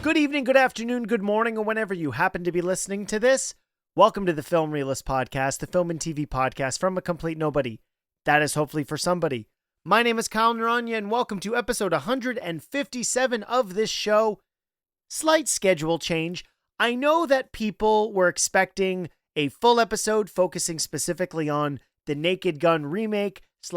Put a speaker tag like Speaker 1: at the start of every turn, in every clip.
Speaker 1: Good evening, good afternoon, good morning, or whenever you happen to be listening to this. Welcome to the Film Realist Podcast, the film and TV podcast from a complete nobody. That is hopefully for somebody. My name is Kyle Naranya, and welcome to episode 157 of this show. Slight schedule change. I know that people were expecting a full episode focusing specifically on the Naked Gun remake /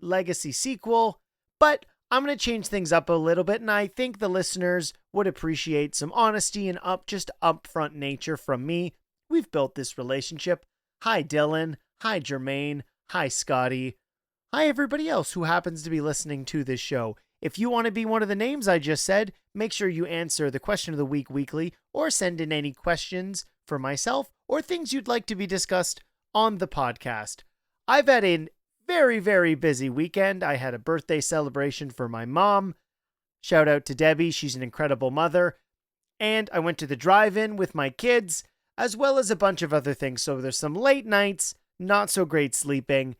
Speaker 1: legacy sequel, but I'm going to change things up a little bit, and I think the listeners would appreciate some honesty and upfront nature from me. We've built this relationship. Hi, Dylan. Hi, Jermaine. Hi, Scotty. Hi, everybody else who happens to be listening to this show. If you want to be one of the names I just said, make sure you answer the question of the week weekly, or send in any questions for myself or things you'd like to be discussed on the podcast. I've had a very, very busy weekend. I had a birthday celebration for my mom. Shout out to Debbie. She's an incredible mother. And I went to the drive-in with my kids, as well as a bunch of other things. So there's some late nights, not so great sleeping.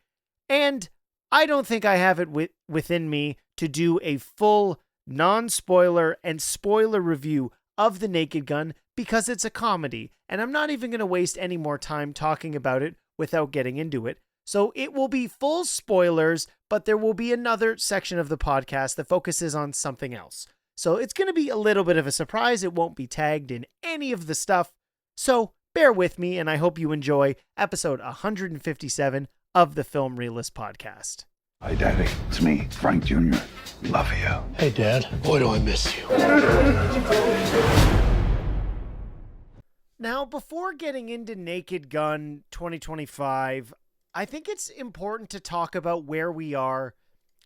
Speaker 1: And I don't think I have it within me to do a full non-spoiler and spoiler review of The Naked Gun because it's a comedy. And I'm not even going to waste any more time talking about it without getting into it. So it will be full spoilers, but there will be another section of the podcast that focuses on something else. So it's going to be a little bit of a surprise. It won't be tagged in any of the stuff. So bear with me, and I hope you enjoy episode 157 of the Film Realist Podcast.
Speaker 2: Hi, Daddy. It's me, Frank Jr. Love you.
Speaker 3: Hey, Dad. Boy, do I miss you.
Speaker 1: Now, before getting into Naked Gun 2025, I think it's important to talk about where we are,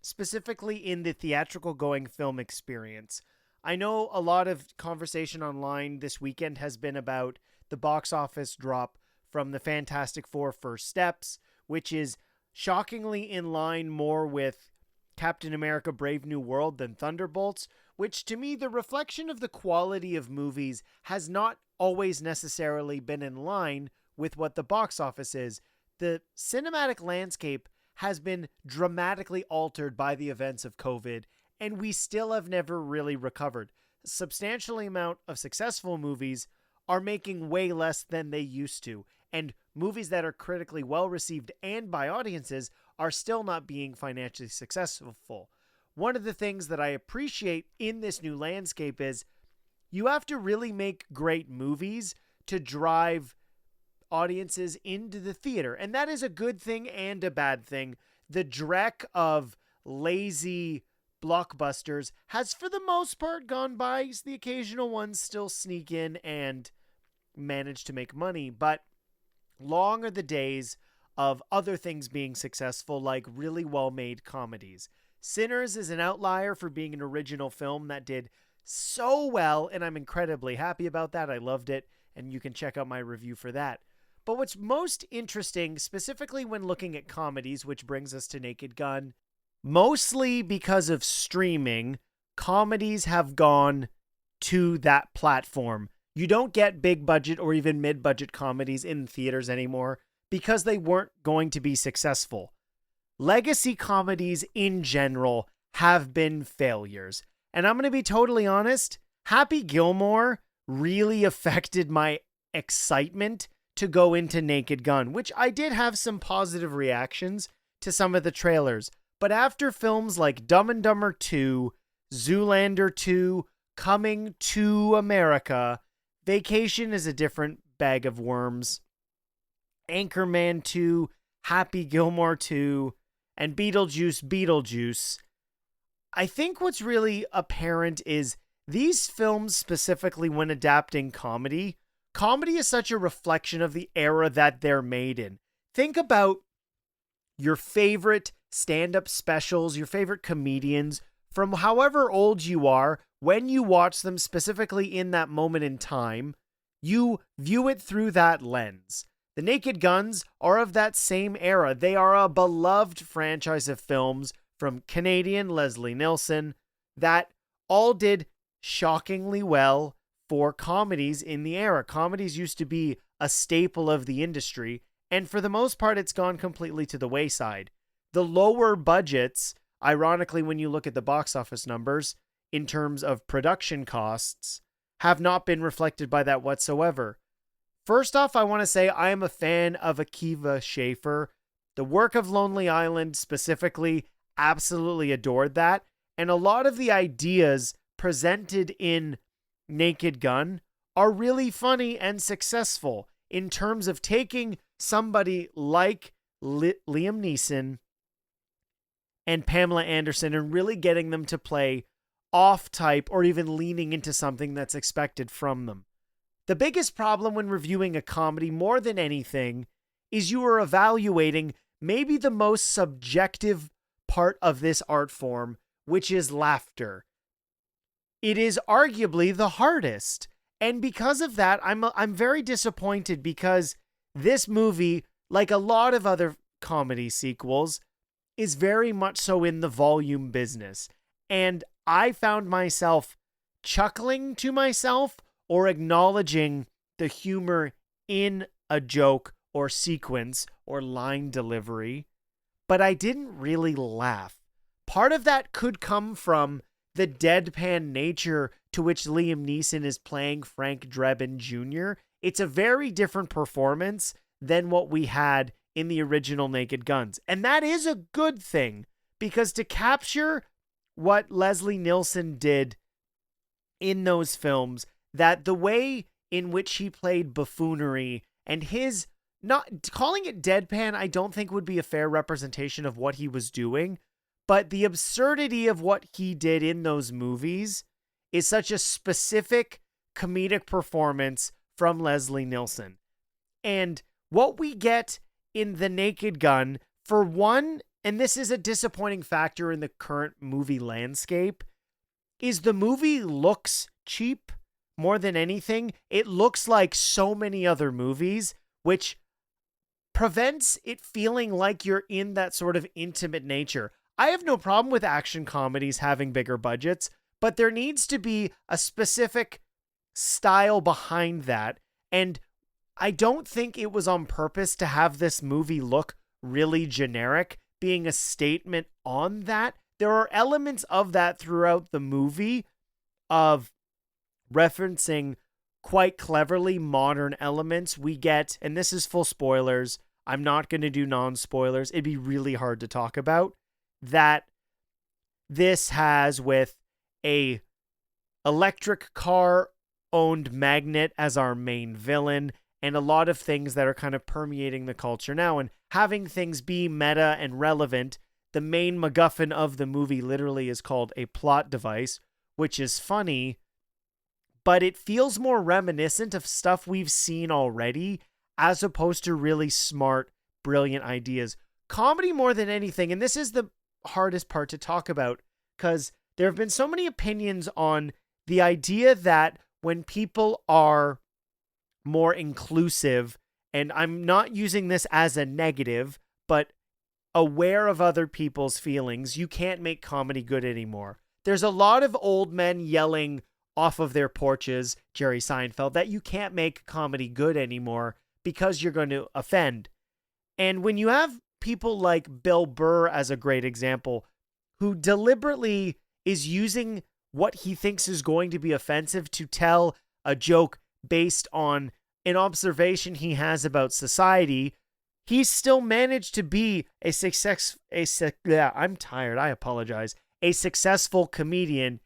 Speaker 1: specifically in the theatrical going film experience. I know a lot of conversation online this weekend has been about the box office drop from the Fantastic Four First Steps, which is shockingly in line more with Captain America Brave New World than Thunderbolts, which to me, the reflection of the quality of movies has not always necessarily been in line with what the box office is. The cinematic landscape has been dramatically altered by the events of COVID, and we still have never really recovered. A substantial amount of successful movies are making way less than they used to, and movies that are critically well received and by audiences are still not being financially successful. One of the things that I appreciate in this new landscape is you have to really make great movies to drive audiences into the theater, and that is a good thing and a bad thing. The dreck of lazy blockbusters has for the most part gone by. The occasional ones still sneak in and manage to make money, but long are the days of other things being successful, like really well-made comedies. Sinners is an outlier for being an original film that did so well, and I'm incredibly happy about that. I loved it, and you can check out my review for that. But what's most interesting, specifically when looking at comedies, which brings us to Naked Gun, mostly because of streaming, comedies have gone to that platform. You don't get big budget or even mid-budget comedies in theaters anymore because they weren't going to be successful. Legacy comedies in general have been failures. And I'm going to be totally honest, Happy Gilmore really affected my excitement to go into Naked Gun, which I did have some positive reactions to some of the trailers. But after films like Dumb and Dumber 2, Zoolander 2, Coming to America, Vacation is a different bag of worms, Anchorman 2, Happy Gilmore 2, and Beetlejuice, I think what's really apparent is these films, specifically when adapting comedy is such a reflection of the era that they're made in. Think about your favorite stand-up specials, your favorite comedians, from however old you are, when you watch them specifically in that moment in time, you view it through that lens. The Naked Guns are of that same era. They are a beloved franchise of films from Canadian Leslie Nielsen that all did shockingly well for comedies in the era. Comedies used to be a staple of the industry, and for the most part, it's gone completely to the wayside. The lower budgets, ironically, when you look at the box office numbers, in terms of production costs, have not been reflected by that whatsoever. First off, I want to say I am a fan of Akiva Schaffer. The work of Lonely Island specifically, absolutely adored that. And a lot of the ideas presented in Naked Gun are really funny and successful in terms of taking somebody like Liam Neeson and Pamela Anderson and really getting them to play off type or even leaning into something that's expected from them. The biggest problem when reviewing a comedy more than anything is you are evaluating maybe the most subjective part of this art form, which is laughter. It is arguably the hardest. And because of that, I'm very disappointed because this movie, like a lot of other comedy sequels, is very much so in the volume business. And I found myself chuckling to myself or acknowledging the humor in a joke or sequence or line delivery, but I didn't really laugh. Part of that could come from the deadpan nature to which Liam Neeson is playing Frank Drebin Jr. It's a very different performance than what we had in the original Naked Guns. And that is a good thing, because to capture what Leslie Nielsen did in those films, that the way in which he played buffoonery and his, not calling it deadpan, I don't think would be a fair representation of what he was doing, but the absurdity of what he did in those movies is such a specific comedic performance from Leslie Nielsen. And what we get in The Naked Gun, for one, and this is a disappointing factor in the current movie landscape, is the movie looks cheap more than anything. It looks like so many other movies, which prevents it feeling like you're in that sort of intimate nature. I have no problem with action comedies having bigger budgets, but there needs to be a specific style behind that. And I don't think it was on purpose to have this movie look really generic, being a statement on that. There are elements of that throughout the movie of referencing quite cleverly modern elements. We get, and this is full spoilers, I'm not going to do non-spoilers, it'd be really hard to talk about, that this has with a electric car owned magnate as our main villain, and a lot of things that are kind of permeating the culture now, and having things be meta and relevant. The main MacGuffin of the movie literally is called a plot device, which is funny, but it feels more reminiscent of stuff we've seen already, as opposed to really smart, brilliant ideas. Comedy more than anything, and this is the hardest part to talk about, because there have been so many opinions on the idea that when people are more inclusive, and I'm not using this as a negative, but aware of other people's feelings, you can't make comedy good anymore. There's a lot of old men yelling off of their porches, Jerry Seinfeld, that you can't make comedy good anymore because you're going to offend. And when you have people like Bill Burr as a great example, who deliberately is using what he thinks is going to be offensive to tell a joke based on an observation he has about society, he's still managed to be a successful comedian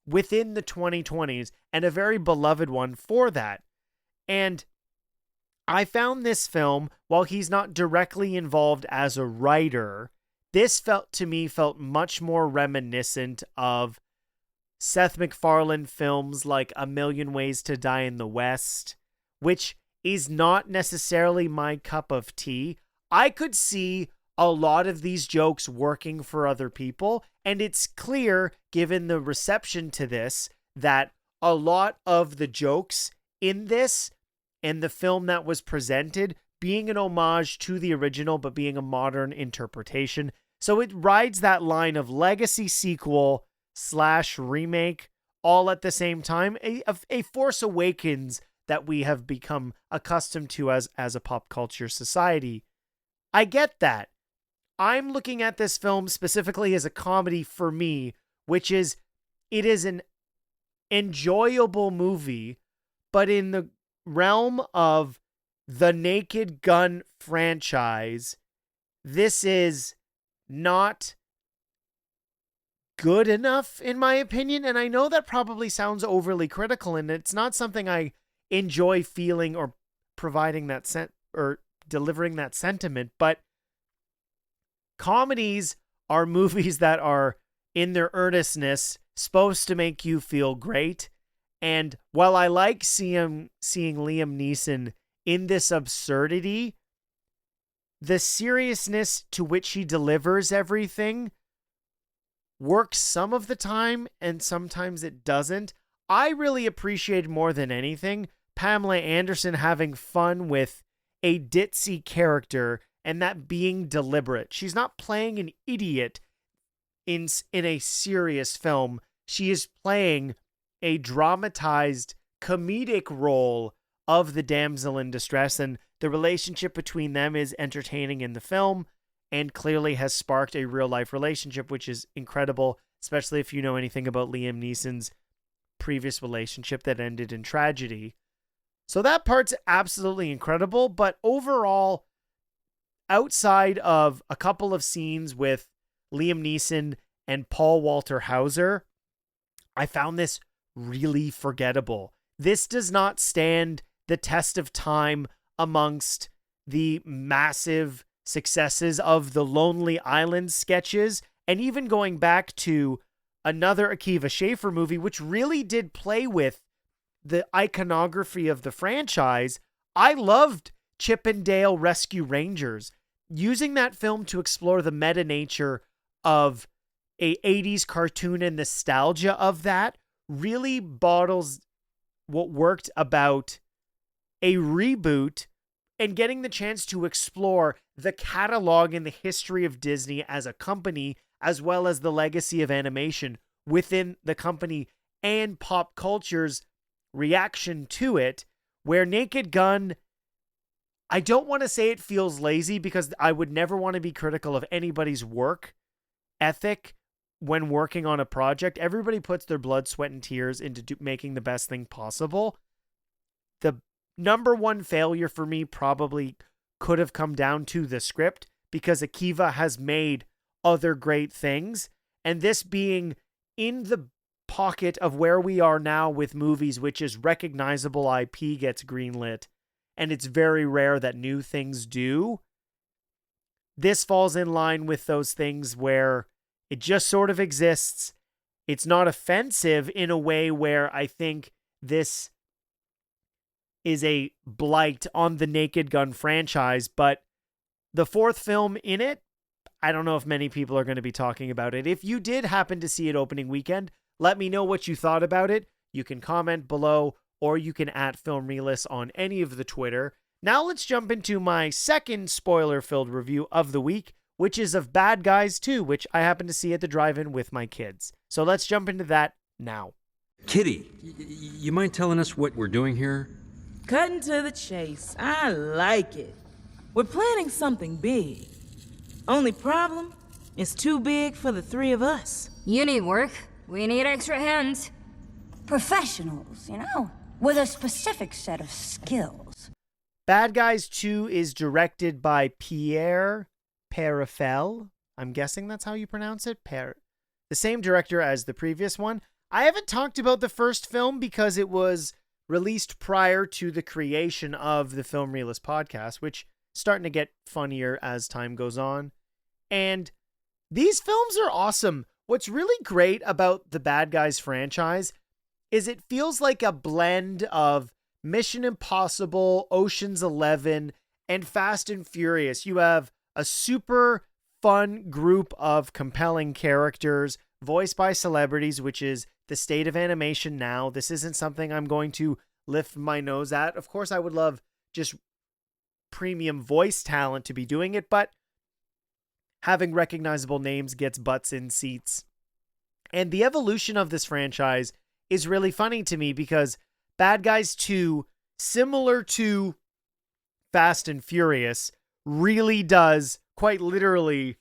Speaker 1: within the 2020s, and a very beloved one for that. And I found this film, while he's not directly involved as a writer, this felt much more reminiscent of Seth MacFarlane films like A Million Ways to Die in the West, which is not necessarily my cup of tea. I could see a lot of these jokes working for other people, and it's clear, given the reception to this, that a lot of the jokes in this and the film that was presented being an homage to the original, but being a modern interpretation. So it rides that line of legacy sequel / remake all at the same time, a Force Awakens that we have become accustomed to as a pop culture society. I get that. I'm looking at this film specifically as a comedy for me, which is, it is an enjoyable movie, but in the realm of the Naked Gun franchise, this is not good enough, in my opinion. And I know that probably sounds overly critical, and it's not something I enjoy feeling or providing that or delivering that sentiment, but comedies are movies that are, in their earnestness, supposed to make you feel great. And while I like seeing Liam Neeson in this absurdity, the seriousness to which he delivers everything works some of the time, and sometimes it doesn't. I really appreciate more than anything Pamela Anderson having fun with a ditzy character, and that being deliberate. She's not playing an idiot in a serious film. She is playing a dramatized comedic role of the damsel in distress, and the relationship between them is entertaining in the film and clearly has sparked a real life relationship, which is incredible, especially if you know anything about Liam Neeson's previous relationship that ended in tragedy. So that part's absolutely incredible, but overall, outside of a couple of scenes with Liam Neeson and Paul Walter Hauser, I found this really forgettable. This does not stand the test of time amongst the massive successes of the Lonely Island sketches, and even going back to another Akiva Schaffer movie, which really did play with the iconography of the franchise. I loved Chip and Dale Rescue Rangers. Using that film to explore the meta nature of a 80s cartoon and nostalgia of that really bottles what worked about a reboot and getting the chance to explore the catalog and the history of Disney as a company, as well as the legacy of animation within the company and pop culture's reaction to it, where Naked Gun, I don't want to say it feels lazy, because I would never want to be critical of anybody's work ethic when working on a project. Everybody puts their blood, sweat, and tears into making the best thing possible. The number one failure for me probably could have come down to the script, because Akiva has made other great things, and this being in the pocket of where we are now with movies, which is recognizable IP gets greenlit, and it's very rare that new things do. This falls in line with those things where it just sort of exists. It's not offensive in a way where I think this is a blight on the Naked Gun franchise, but the fourth film in it, I don't know if many people are going to be talking about it. If you did happen to see it opening weekend, let me know what you thought about it. You can comment below, or you can @FilmRealist on any of the Twitter. Now let's jump into my second spoiler-filled review of the week, which is of Bad Guys 2, which I happened to see at the drive-in with my kids. So let's jump into that now.
Speaker 4: Kitty, you mind telling us what we're doing here?
Speaker 5: Cutting to the chase. I like it. We're planning something big. Only problem, it's too big for the three of us.
Speaker 6: You need work. We need extra hands.
Speaker 7: Professionals, you know, with a specific set of skills.
Speaker 1: Bad Guys 2 is directed by Pierre Perifel. I'm guessing that's how you pronounce it. The same director as the previous one. I haven't talked about the first film because it was released prior to the creation of the Film Realist podcast, which is starting to get funnier as time goes on. And these films are awesome. What's really great about the Bad Guys franchise is it feels like a blend of Mission Impossible, Ocean's 11, and Fast and Furious. You have a super fun group of compelling characters voiced by celebrities, which is the state of animation now. This isn't something I'm going to lift my nose at. Of course, I would love just premium voice talent to be doing it, but having recognizable names gets butts in seats. And the evolution of this franchise is really funny to me because Bad Guys 2, similar to Fast and Furious, really does quite literally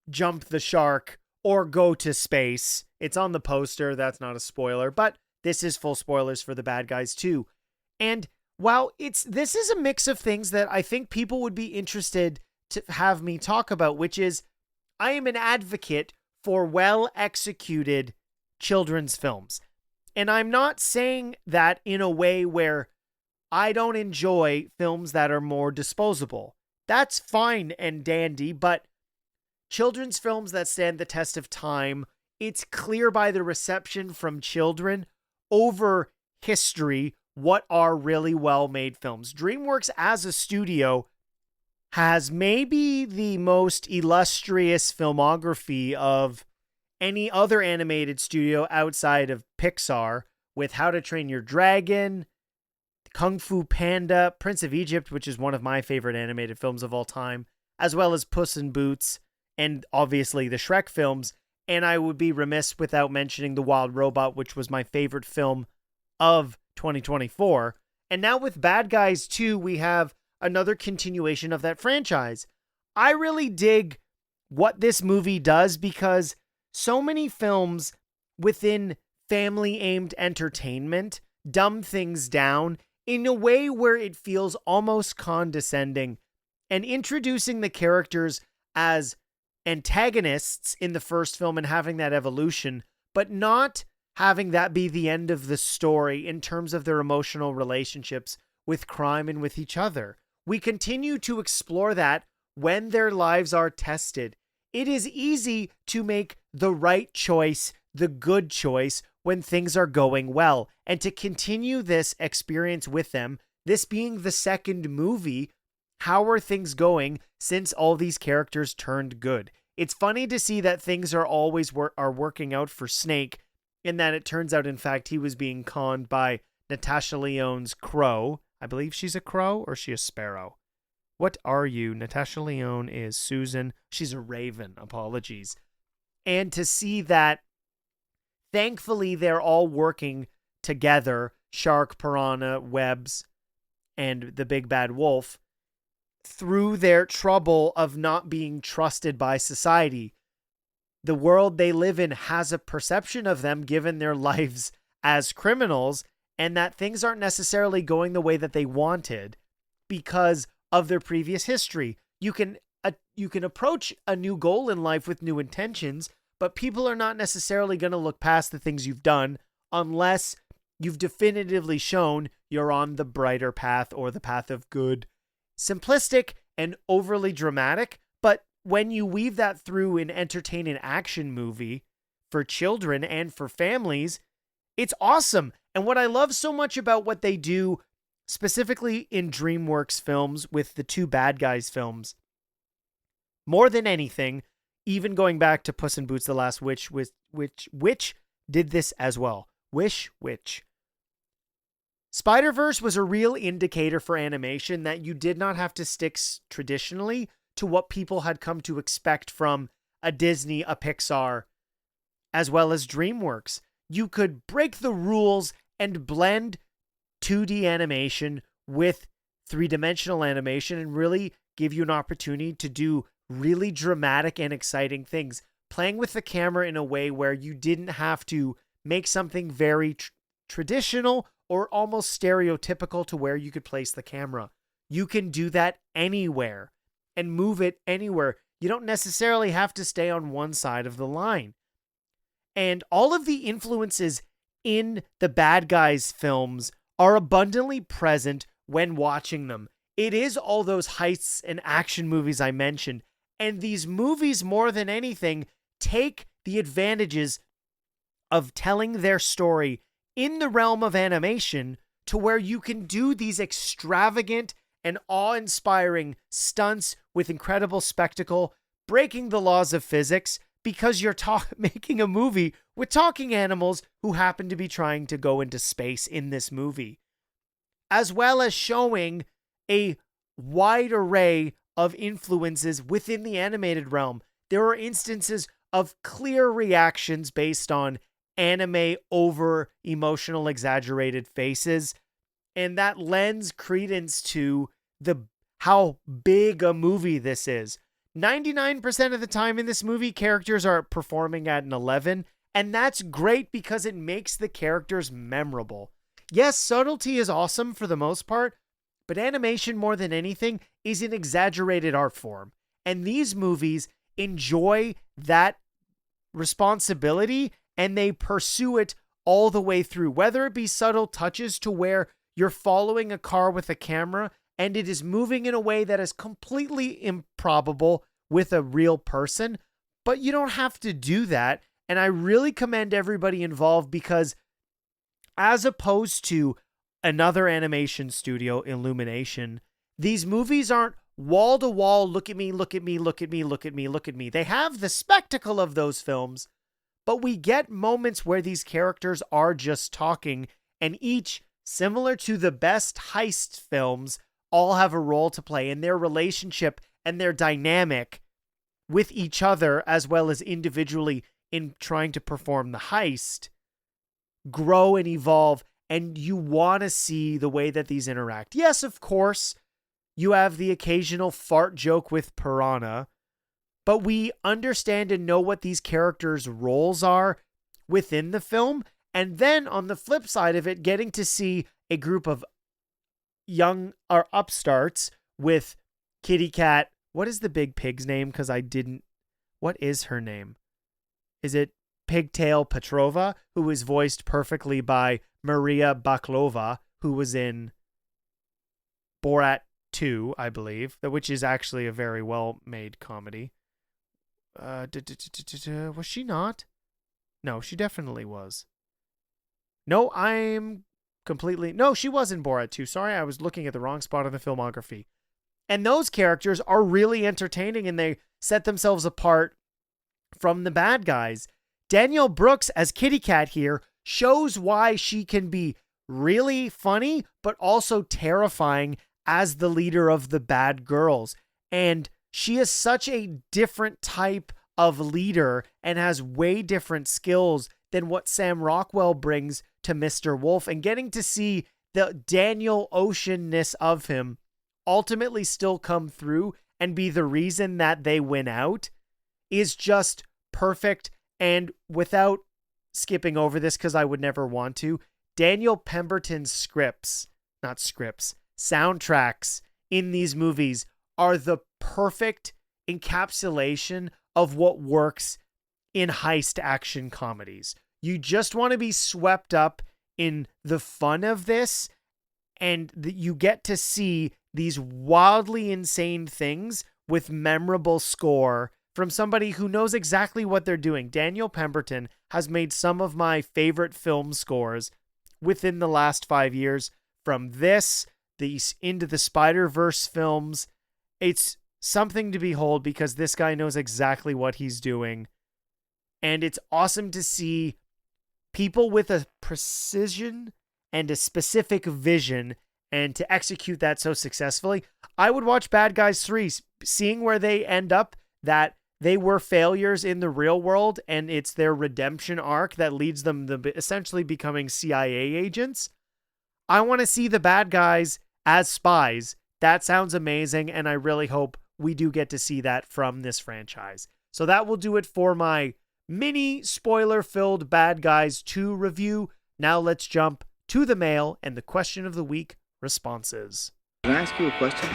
Speaker 1: jump the shark or go to space. It's on the poster. That's not a spoiler, but this is full spoilers for The Bad Guys 2. And while this is a mix of things that I think people would be interested to have me talk about, which is I am an advocate for well-executed children's films. And I'm not saying that in a way where I don't enjoy films that are more disposable. That's fine and dandy, but children's films that stand the test of time, it's clear by the reception from children over history what are really well-made films. DreamWorks as a studio has maybe the most illustrious filmography of any other animated studio outside of Pixar, with How to Train Your Dragon, Kung Fu Panda, Prince of Egypt, which is one of my favorite animated films of all time, as well as Puss in Boots, and obviously the Shrek films. And I would be remiss without mentioning The Wild Robot, which was my favorite film of 2024. And now with Bad Guys 2, we have another continuation of that franchise. I really dig what this movie does because so many films within family-aimed entertainment dumb things down in a way where it feels almost condescending, and introducing the characters as antagonists in the first film and having that evolution, but not having that be the end of the story in terms of their emotional relationships with crime and with each other. We continue to explore that when their lives are tested. It is easy to make the right choice, the good choice, when things are going well, and to continue this experience with them, this being the second movie. How are things going since all these characters turned good? It's funny to see that things are always working out for Snake, in that it turns out, in fact, he was being conned by Natasha Lyonne's crow. I believe she's a crow, or is she a sparrow? What are you? Natasha Lyonne is Susan. She's a raven. Apologies. And to see that, thankfully, they're all working together, Shark, Piranha, Webs, and the Big Bad Wolf, through their trouble of not being trusted by society. The world they live in has a perception of them, given their lives as criminals, and that things aren't necessarily going the way that they wanted because of their previous history. You can approach a new goal in life with new intentions, but people are not necessarily going to look past the things you've done unless you've definitively shown you're on the brighter path or the path of good. Simplistic and overly dramatic, but when you weave that through an entertaining action movie for children and for families, it's awesome. And what I love so much about what they do, specifically in DreamWorks films with the two Bad Guys films, more than anything, even going back to Puss in Boots: The Last Witch, which did this as well. Witch. Spider-Verse was a real indicator for animation that you did not have to stick traditionally to what people had come to expect from a Disney, a Pixar, as well as DreamWorks. You could break the rules and blend 2D animation with three-dimensional animation and really give you an opportunity to do really dramatic and exciting things, playing with the camera in a way where you didn't have to make something very traditional or almost stereotypical to where you could place the camera. You can do that anywhere and move it anywhere. You don't necessarily have to stay on one side of the line. And all of the influences in the Bad Guys films are abundantly present when watching them. It is all those heists and action movies I mentioned. And these movies, more than anything, take the advantages of telling their story in the realm of animation to where you can do these extravagant and awe-inspiring stunts with incredible spectacle, breaking the laws of physics, because you're making a movie with talking animals who happen to be trying to go into space in this movie, as well as showing a wide array of influences within the animated realm. There are instances of clear reactions based on anime over emotional exaggerated faces, and that lends credence to how big a movie this is. 99% of the time in this movie, characters are performing at an 11, And that's great because it makes the characters memorable. Yes, subtlety is awesome for the most part, but animation more than anything is an exaggerated art form. And these movies enjoy that responsibility and they pursue it all the way through, whether it be subtle touches to where you're following a car with a camera and it is moving in a way that is completely improbable with a real person, but you don't have to do that. And I really commend everybody involved because as opposed to another animation studio, Illumination, these movies aren't wall to wall, look at me, look at me, look at me, look at me, look at me. They have the spectacle of those films, but we get moments where these characters are just talking, and each, similar to the best heist films, all have a role to play in their relationship and their dynamic with each other, as well as individually in trying to perform the heist, grow and evolve, and you want to see the way that these interact. Yes, of course, you have the occasional fart joke with Piranha, but we understand and know what these characters' roles are within the film. And then on the flip side of it, getting to see a group of young or upstarts with Kitty Cat. What is the big pig's name? Because I didn't. What is her name? Is it Pigtail Petrova, who is voiced perfectly by Maria Baklova, who was in Borat 2, I believe, which is actually a very well-made comedy. Was she not? No, she definitely was. No, I'm completely... No, she was in Borat 2. Sorry, I was looking at the wrong spot on the filmography. And those characters are really entertaining, and they set themselves apart from the bad guys. Danielle Brooks as Kitty Cat here shows why she can be really funny, but also terrifying as the leader of the bad girls. And she is such a different type of leader and has way different skills than what Sam Rockwell brings to Mr. Wolf. And getting to see the Daniel Ocean-ness of him ultimately still come through and be the reason that they win out is just perfect. And without skipping over this, because I would never want to, Daniel Pemberton's soundtracks in these movies are the perfect encapsulation of what works in heist action comedies. You just want to be swept up in the fun of this, and you get to see these wildly insane things with memorable score from somebody who knows exactly what they're doing. Daniel Pemberton has made some of my favorite film scores within the last 5 years, from this, Into the Spider-Verse films. It's something to behold because this guy knows exactly what he's doing. And it's awesome to see people with a precision and a specific vision and to execute that so successfully. I would watch Bad Guys 3, seeing where they end up, that they were failures in the real world and it's their redemption arc that leads them to essentially becoming CIA agents. I want to see the bad guys as spies. That sounds amazing, and I really hope we do get to see that from this franchise. So that will do it for my mini spoiler-filled Bad Guys 2 review. Now let's jump to the mail and the question of the week responses.
Speaker 8: Can I ask you a question?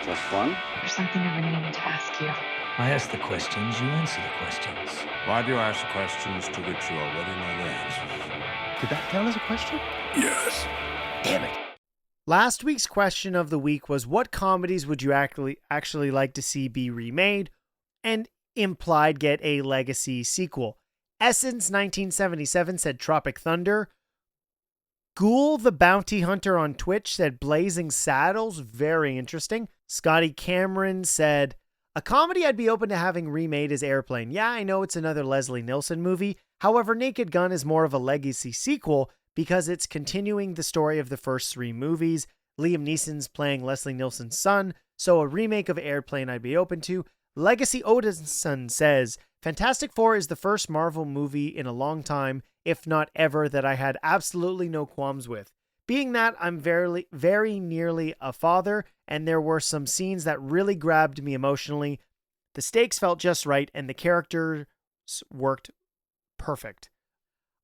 Speaker 8: Just fun?
Speaker 9: There's something I've been meaning to ask you.
Speaker 3: I ask the questions, you answer the questions.
Speaker 10: Why do you ask questions to which you already know the answers?
Speaker 8: Did that count as a question?
Speaker 10: Yes.
Speaker 8: Damn it.
Speaker 1: Last week's question of the week was, what comedies would you actually like to see be remade and implied get a legacy sequel? Essence 1977 said Tropic Thunder. Ghoul the Bounty Hunter on Twitch said Blazing Saddles. Very interesting. Scotty Cameron said, a comedy I'd be open to having remade is Airplane. Yeah, I know it's another Leslie Nielsen movie. However, Naked Gun is more of a legacy sequel because it's continuing the story of the first 3 movies. Liam Neeson's playing Leslie Nielsen's son, so a remake of Airplane I'd be open to. Legacy Odinson says, Fantastic Four is the first Marvel movie in a long time, if not ever, that I had absolutely no qualms with. Being that I'm very, very nearly a father, and there were some scenes that really grabbed me emotionally, the stakes felt just right, and the characters worked perfect.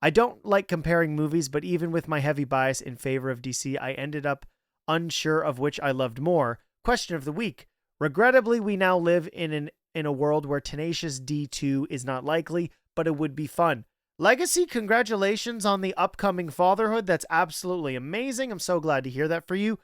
Speaker 1: I don't like comparing movies, but even with my heavy bias in favor of DC, I ended up unsure of which I loved more. Question of the week. Regrettably, we now live in a world where Tenacious D2 is not likely, but it would be fun. Legacy, congratulations on the upcoming fatherhood. That's absolutely amazing. I'm so glad to hear that for you.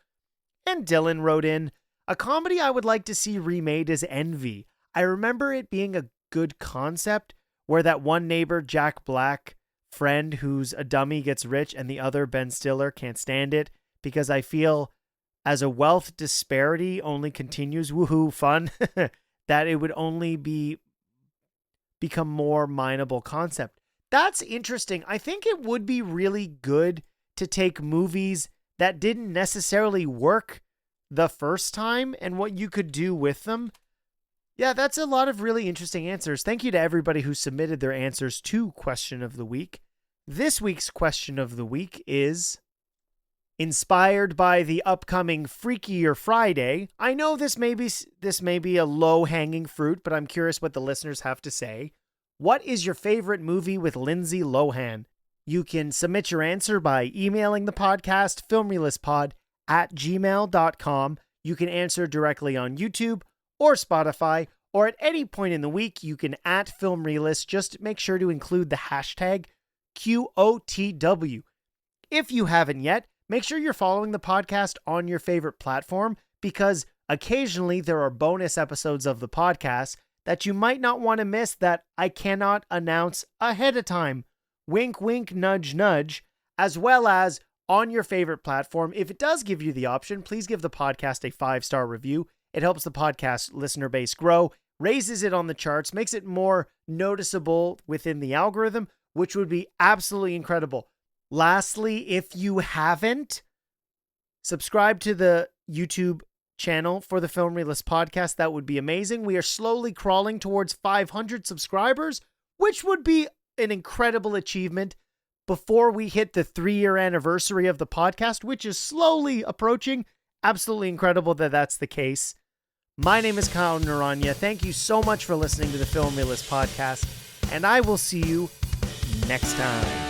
Speaker 1: And Dylan wrote in, a comedy I would like to see remade is Envy. I remember it being a good concept where that one neighbor, Jack Black, friend who's a dummy gets rich and the other, Ben Stiller, can't stand it because I feel as a wealth disparity only continues, woohoo, fun, that it would only become more mineable concept. That's interesting. I think it would be really good to take movies that didn't necessarily work the first time and what you could do with them. Yeah, that's a lot of really interesting answers. Thank you to everybody who submitted their answers to Question of the Week. This week's Question of the Week is inspired by the upcoming Freakier Friday. I know this may be a low-hanging fruit, but I'm curious what the listeners have to say. What is your favorite movie with Lindsay Lohan? You can submit your answer by emailing the podcast, filmreelistspod@gmail.com. You can answer directly on YouTube or Spotify, or at any point in the week, you can @filmreelist. Just make sure to include the hashtag QOTW. If you haven't yet, make sure you're following the podcast on your favorite platform, because occasionally there are bonus episodes of the podcast that you might not want to miss that I cannot announce ahead of time. Wink, wink, nudge, nudge. As well as on your favorite platform, if it does give you the option, please give the podcast a 5-star review. It helps the podcast listener base grow, raises it on the charts, makes it more noticeable within the algorithm, which would be absolutely incredible. Lastly, if you haven't, subscribe to the YouTube channel for the Film Realist podcast. That would be amazing. We are slowly crawling towards 500 subscribers, which would be an incredible achievement before we hit the 3-year anniversary of the podcast, which is slowly approaching. Absolutely incredible that that's the case. My name is Kyle Naranya. Thank you so much for listening to the Film Realist podcast, and I will see you next time.